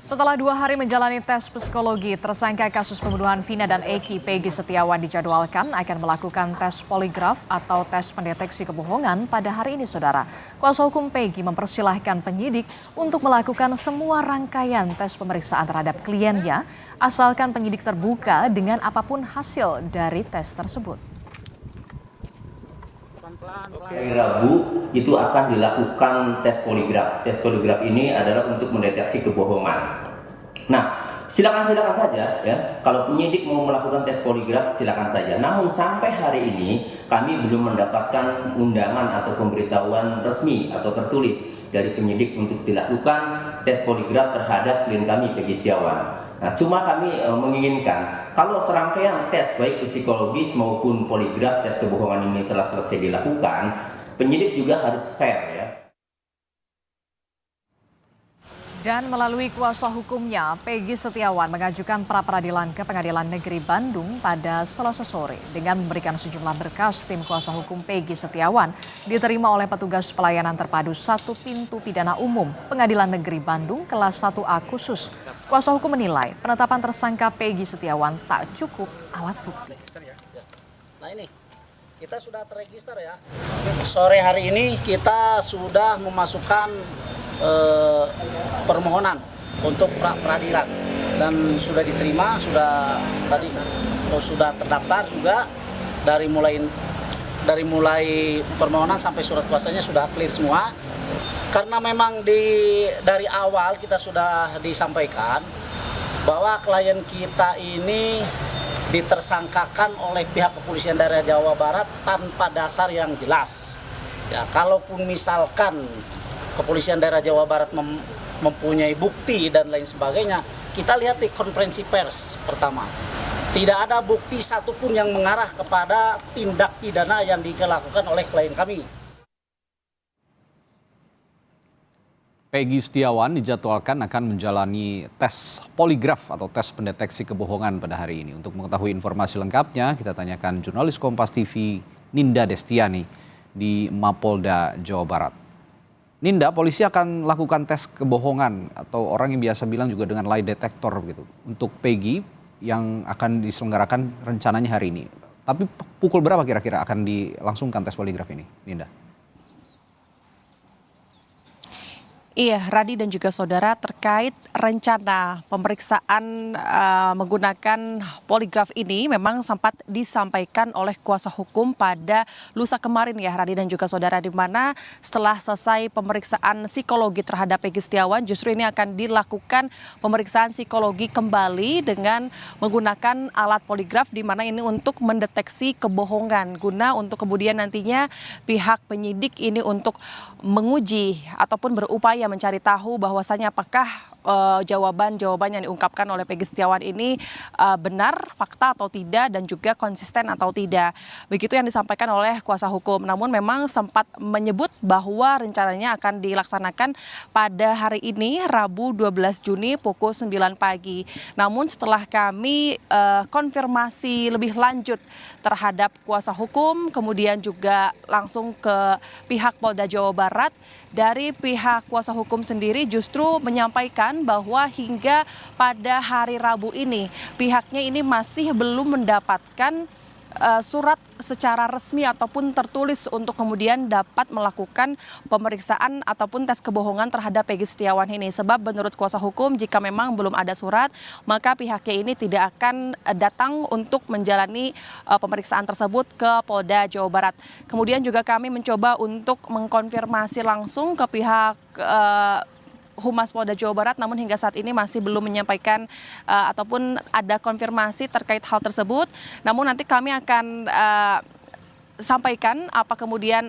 Setelah 2 hari menjalani tes psikologi, tersangka kasus pembunuhan Vina dan Eki, Peggy Setiawan dijadwalkan akan melakukan tes poligraf atau tes pendeteksi kebohongan pada hari ini, saudara. Kuasa hukum Peggy mempersilahkan penyidik untuk melakukan semua rangkaian tes pemeriksaan terhadap kliennya, asalkan penyidik terbuka dengan apapun hasil dari tes tersebut. Hari Rabu itu akan dilakukan tes poligraf. Tes poligraf ini adalah untuk mendeteksi kebohongan. Nah, silakan saja ya. Kalau penyidik mau melakukan tes poligraf, silakan saja. Namun sampai hari ini kami belum mendapatkan undangan atau pemberitahuan resmi atau tertulis dari penyidik untuk dilakukan tes poligraf terhadap klien kami, Peggy Setiawan. Nah, cuma kami menginginkan kalau serangkaian tes baik psikologis maupun poligraf, tes kebohongan ini telah selesai dilakukan, penyidik juga harus fair ya. Dan melalui kuasa hukumnya, Peggy Setiawan mengajukan pra-peradilan ke Pengadilan Negeri Bandung pada Selasa sore dengan memberikan sejumlah berkas. Tim kuasa hukum Peggy Setiawan diterima oleh petugas pelayanan terpadu 1 pintu pidana umum Pengadilan Negeri Bandung kelas 1A khusus. Kuasa hukum menilai penetapan tersangka Peggy Setiawan tak cukup alat bukti. Nah ini, kita sudah terregister ya. Sore hari ini kita sudah memasukkan permohonan untuk pra-peradilan dan sudah diterima, sudah terdaftar juga dari mulai permohonan sampai surat kuasanya sudah clear semua. Karena memang dari awal kita sudah disampaikan bahwa klien kita ini ditersangkakan oleh pihak kepolisian daerah Jawa Barat tanpa dasar yang jelas. Ya, kalaupun misalkan kepolisian daerah Jawa Barat mempunyai bukti dan lain sebagainya, kita lihat di konferensi pers pertama. Tidak ada bukti satupun yang mengarah kepada tindak pidana yang dilakukan oleh klien kami. Peggy Setiawan dijadwalkan akan menjalani tes poligraf atau tes pendeteksi kebohongan pada hari ini. Untuk mengetahui informasi lengkapnya, kita tanyakan jurnalis Kompas TV Ninda Destiani di Mapolda, Jawa Barat. Ninda, polisi akan lakukan tes kebohongan atau orang yang biasa bilang juga dengan lie detector gitu untuk Peggy yang akan diselenggarakan rencananya hari ini. Tapi pukul berapa kira-kira akan dilangsungkan tes poligraf ini, Ninda? Iya, Radi dan juga saudara, terkait rencana pemeriksaan menggunakan poligraf ini memang sempat disampaikan oleh kuasa hukum pada lusa kemarin ya Radi dan juga saudara, di mana setelah selesai pemeriksaan psikologi terhadap Peggy Setiawan, justru ini akan dilakukan pemeriksaan psikologi kembali dengan menggunakan alat poligraf, di mana ini untuk mendeteksi kebohongan guna untuk kemudian nantinya pihak penyidik ini untuk menguji ataupun berupaya mencari tahu bahwasannya apakah jawaban yang diungkapkan oleh Peggy Setiawan ini benar, fakta atau tidak, dan juga konsisten atau tidak. Begitu yang disampaikan oleh kuasa hukum. Namun memang sempat menyebut bahwa rencananya akan dilaksanakan pada hari ini, Rabu 12 Juni pukul 9 pagi. Namun setelah kami konfirmasi lebih lanjut terhadap kuasa hukum, kemudian juga langsung ke pihak Polda Jawa Barat, dari pihak kuasa hukum sendiri justru menyampaikan bahwa hingga pada hari Rabu ini pihaknya ini masih belum mendapatkan surat secara resmi ataupun tertulis untuk kemudian dapat melakukan pemeriksaan ataupun tes kebohongan terhadap Peggy Setiawan ini. Sebab menurut kuasa hukum, jika memang belum ada surat, maka pihaknya ini tidak akan datang untuk menjalani pemeriksaan tersebut ke Polda Jawa Barat. Kemudian juga kami mencoba untuk mengkonfirmasi langsung ke pihak Humas Polda Jawa Barat, namun hingga saat ini masih belum menyampaikan ataupun ada konfirmasi terkait hal tersebut. Namun nanti kami akan sampaikan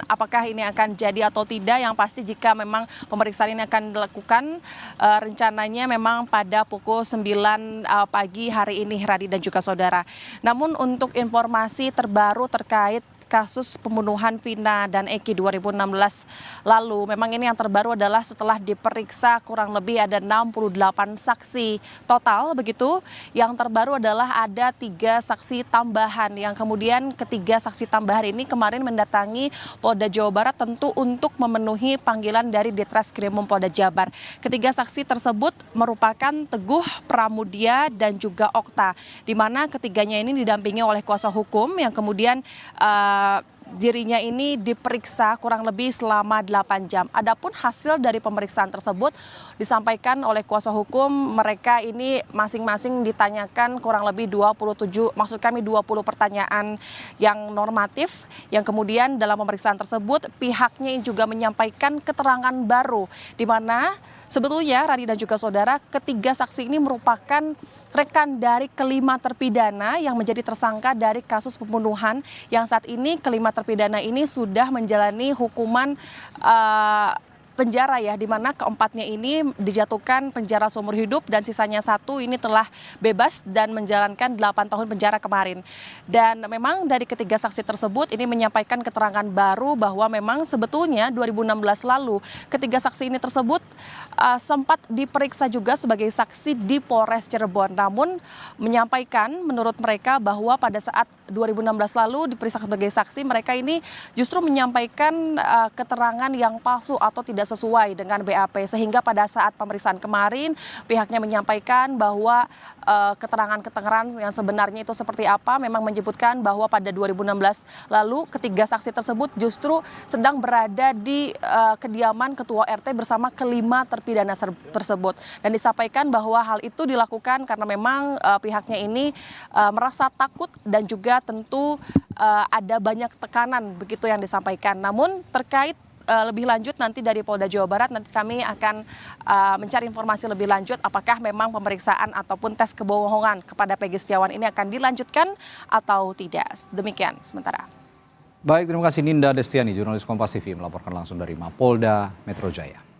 apakah ini akan jadi atau tidak. Yang pasti jika memang pemeriksaan ini akan dilakukan rencananya memang pada pukul 9 pagi hari ini, Radi dan juga saudara. Namun untuk informasi terbaru terkait kasus pembunuhan Vina dan Eki 2016 lalu. Memang ini yang terbaru adalah setelah diperiksa kurang lebih ada 68 saksi total begitu. Yang terbaru adalah ada 3 saksi tambahan yang kemudian ketiga saksi tambahan ini kemarin mendatangi Polda Jawa Barat tentu untuk memenuhi panggilan dari Ditreskrimum Polda Jabar. Ketiga saksi tersebut merupakan Teguh, Pramudia, dan juga Okta, di mana ketiganya ini didampingi oleh kuasa hukum yang kemudian dirinya ini diperiksa kurang lebih selama 8 jam. Adapun hasil dari pemeriksaan tersebut disampaikan oleh kuasa hukum, mereka ini masing-masing ditanyakan kurang lebih 20 pertanyaan yang normatif, yang kemudian dalam pemeriksaan tersebut pihaknya juga menyampaikan keterangan baru, di mana sebetulnya Radi dan juga saudara, ketiga saksi ini merupakan rekan dari kelima terpidana yang menjadi tersangka dari kasus pembunuhan yang saat ini kelima terpidana ini sudah menjalani hukuman penjara ya, di mana keempatnya ini dijatuhkan penjara seumur hidup dan sisanya satu ini telah bebas dan menjalankan 8 tahun penjara kemarin. Dan memang dari ketiga saksi tersebut ini menyampaikan keterangan baru bahwa memang sebetulnya 2016 lalu ketiga saksi ini tersebut sempat diperiksa juga sebagai saksi di Polres Cirebon. Namun menyampaikan menurut mereka bahwa pada saat 2016 lalu diperiksa sebagai saksi, mereka ini justru menyampaikan keterangan yang palsu atau tidak sesuai dengan BAP, sehingga pada saat pemeriksaan kemarin pihaknya menyampaikan bahwa keterangan-keterangan yang sebenarnya itu seperti apa, memang menyebutkan bahwa pada 2016 lalu ketiga saksi tersebut justru sedang berada di kediaman ketua RT bersama kelima terpidana tersebut, dan disampaikan bahwa hal itu dilakukan karena memang pihaknya ini merasa takut dan juga tentu ada banyak tekanan begitu yang disampaikan. Namun terkait lebih lanjut nanti dari Polda Jawa Barat, nanti kami akan mencari informasi lebih lanjut apakah memang pemeriksaan ataupun tes kebohongan kepada Peggy Setiawan ini akan dilanjutkan atau tidak. Demikian sementara. Baik, terima kasih Ninda Destiani, jurnalis Kompas TV melaporkan langsung dari Mapolda Metro Jaya.